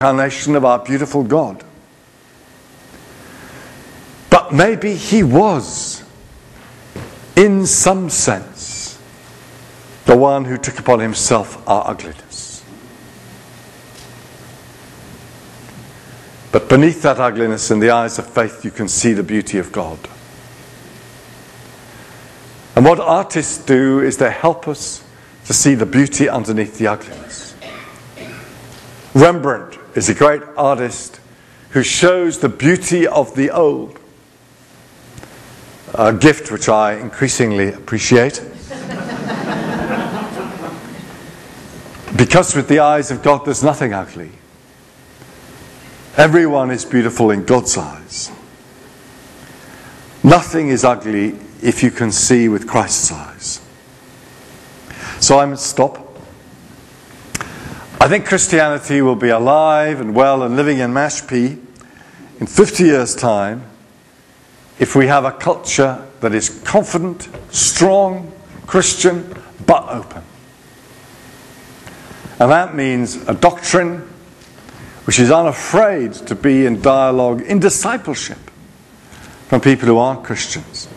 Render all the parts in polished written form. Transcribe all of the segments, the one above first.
incarnation of our beautiful God. But maybe he was, in some sense, the one who took upon himself our ugliness. But beneath that ugliness, in the eyes of faith, you can see the beauty of God. And what artists do is they help us to see the beauty underneath the ugliness. Rembrandt is a great artist who shows the beauty of the old, a gift which I increasingly appreciate. Because with the eyes of God there's nothing ugly. Everyone is beautiful in God's eyes. Nothing is ugly if you can see with Christ's eyes. So I must stop. I think Christianity will be alive and well and living in Mashpee in 50 years' time if we have a culture that is confident, strong, Christian, but open. And that means a doctrine which is unafraid to be in dialogue, in discipleship, from people who aren't Christians.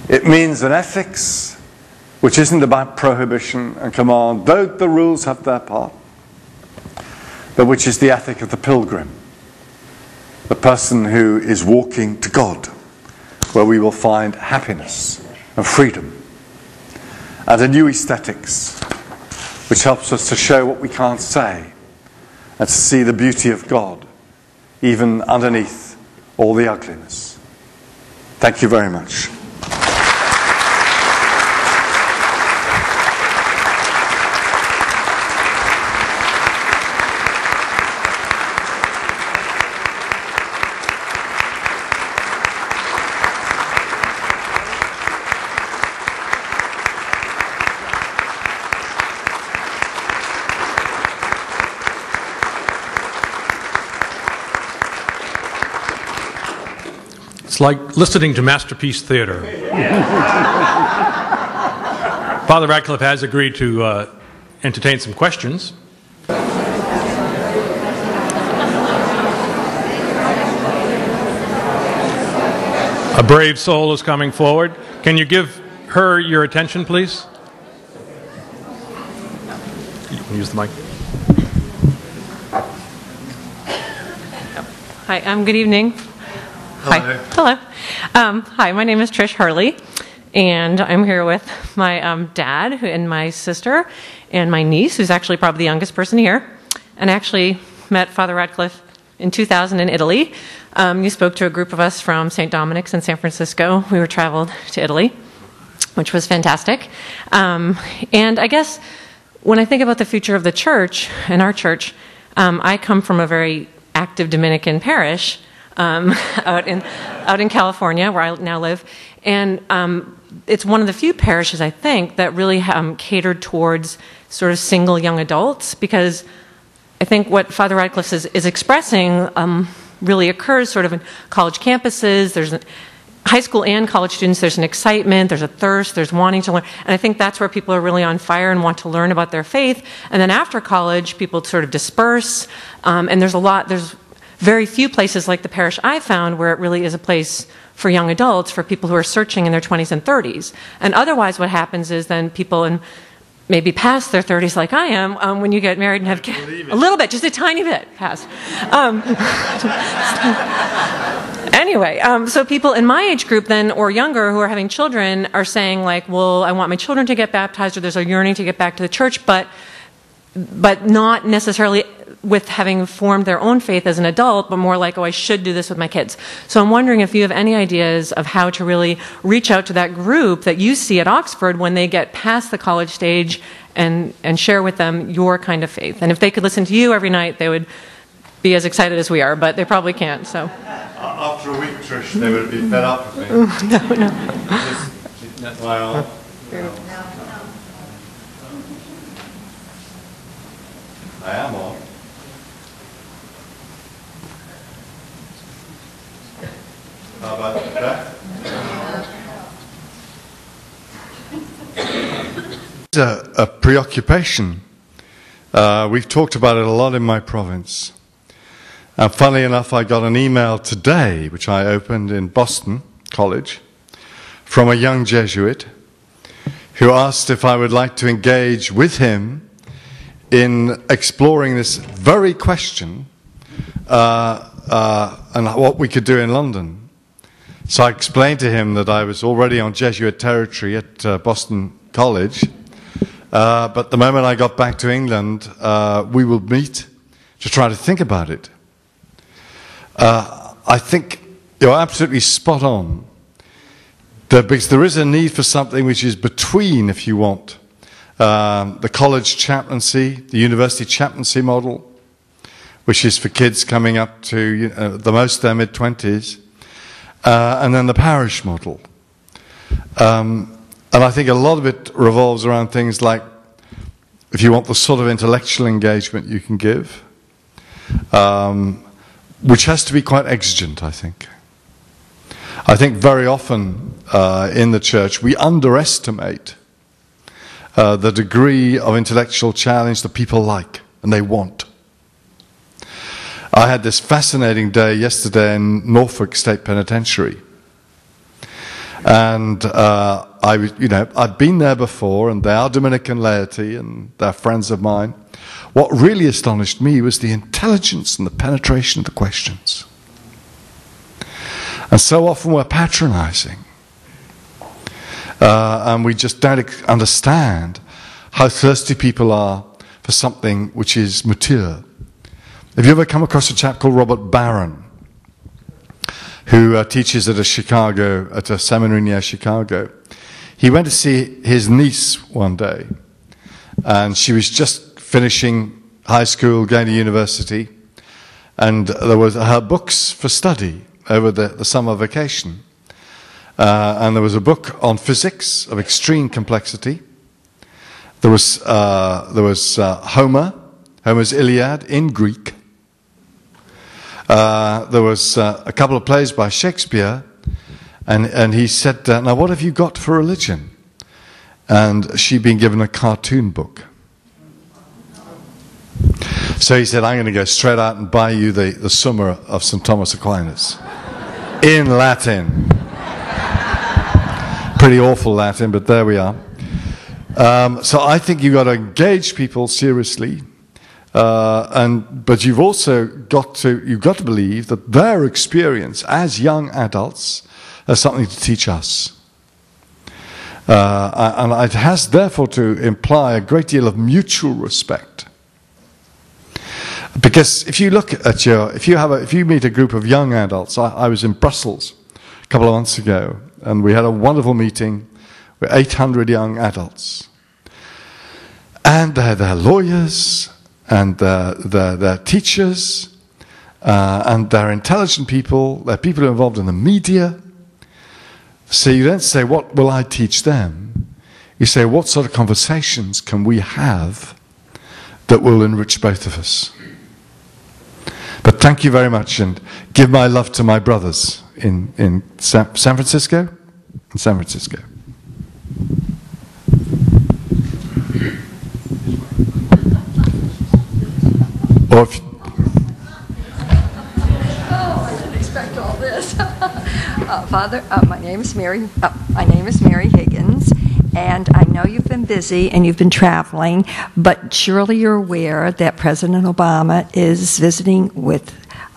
It means an ethics which isn't about prohibition and command, though the rules have their part, but which is the ethic of the pilgrim, the person who is walking to God, where we will find happiness and freedom, and a new aesthetics, which helps us to show what we can't say, and to see the beauty of God, even underneath all the ugliness. Thank you very much. It's like listening to Masterpiece Theater. Father Radcliffe has agreed to entertain some questions. A brave soul is coming forward. Can you give her your attention, please? You can use the mic. Hi, good evening. Hello. Hi. Hello. Hi, my name is Trish Hurley, and I'm here with my dad and my sister and my niece, who's actually probably the youngest person here, and I actually met Father Radcliffe in 2000 in Italy. You spoke to a group of us from St. Dominic's in San Francisco. We were traveled to Italy, which was fantastic. And I guess when I think about the future of the church and our church, I come from a very active Dominican parish, out in California, where I now live, and it's one of the few parishes, I think, that really catered towards sort of single young adults, because I think what Father Radcliffe is expressing really occurs sort of in college campuses. There's high school and college students. There's an excitement, there's a thirst, there's wanting to learn, and I think that's where people are really on fire and want to learn about their faith. And then after college, people sort of disperse, and there's very few places like the parish I found where it really is a place for young adults, for people who are searching in their 20s and 30s. And otherwise what happens is then people in maybe past their 30s like I am, when you get married and have kids, a little bit, just a tiny bit past. Anyway, so people in my age group then, or younger, who are having children are saying like, well, I want my children to get baptized, or there's a yearning to get back to the church, but not necessarily with having formed their own faith as an adult, but more like, oh, I should do this with my kids. So I'm wondering if you have any ideas of how to really reach out to that group that you see at Oxford when they get past the college stage and share with them your kind of faith. And if they could listen to you every night, they would be as excited as we are, but they probably can't, so. After a week, Trish, they would be fed up with me. No. Well, I am on. How about that? A preoccupation We've talked about it a lot in my province. And funnily enough, I got an email today, which I opened in Boston College, from a young Jesuit who asked if I would like to engage with him in exploring this very question and what we could do in London. So I explained to him that I was already on Jesuit territory at Boston College, but the moment I got back to England, we will meet to try to think about it. I think you're absolutely spot on, because there is a need for something which is between, if you want, the college chaplaincy, the university chaplaincy model, which is for kids coming up to the most their mid-20s, and then the parish model. And I think a lot of it revolves around things like, if you want the sort of intellectual engagement you can give, which has to be quite exigent, I think. I think very often in the church we underestimate the degree of intellectual challenge that people like and they want. I had this fascinating day yesterday in Norfolk State Penitentiary, and I'd been there before, and they are Dominican laity and they're friends of mine. What really astonished me was the intelligence and the penetration of the questions. And so often we're patronizing, and we just don't understand how thirsty people are for something which is mature. Have you ever come across a chap called Robert Barron, who teaches at a seminary near Chicago? He went to see his niece one day, and she was just finishing high school, going to university, and there was her books for study over the summer vacation. And there was a book on physics of extreme complexity. There was Homer's Iliad in Greek. There was a couple of plays by Shakespeare, and he said, now what have you got for religion? And she'd been given a cartoon book. So he said, I'm going to go straight out and buy you the Summa of St. Thomas Aquinas in Latin. Pretty awful Latin, but there we are. So I think you've got to engage people seriously, but you've also got to believe that their experience as young adults has something to teach us, and it has therefore to imply a great deal of mutual respect. Because if you look at if you meet a group of young adults, I was in Brussels a couple of months ago, and we had a wonderful meeting with 800 young adults. And they're lawyers, and they're teachers, and they're intelligent people. They're people who are involved in the media. So you don't say, what will I teach them? You say, what sort of conversations can we have that will enrich both of us? But thank you very much, and give my love to my brothers in San Francisco. In San Francisco. Or if I didn't expect all this. Father, my name is Mary. My name is Mary Higgins, and I know you've been busy and you've been traveling, but surely you're aware that President Obama is visiting with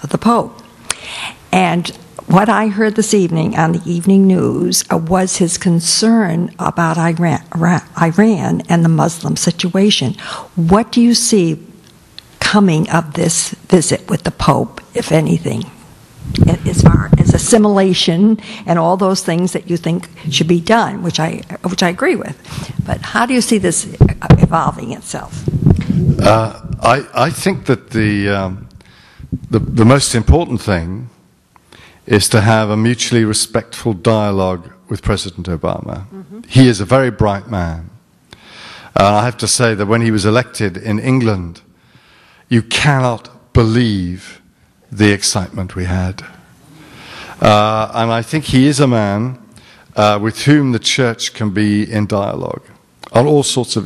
the Pope. And what I heard this evening on the evening news was his concern about Iran and the Muslim situation. What do you see coming of this visit with the Pope, if anything, as far as assimilation and all those things that you think should be done, which I agree with? But how do you see this evolving itself? I think that the most important thing is to have a mutually respectful dialogue with President Obama. Mm-hmm. He is a very bright man. I have to say that when he was elected in England, you cannot believe the excitement we had. And I think he is a man with whom the church can be in dialogue on all sorts of issues.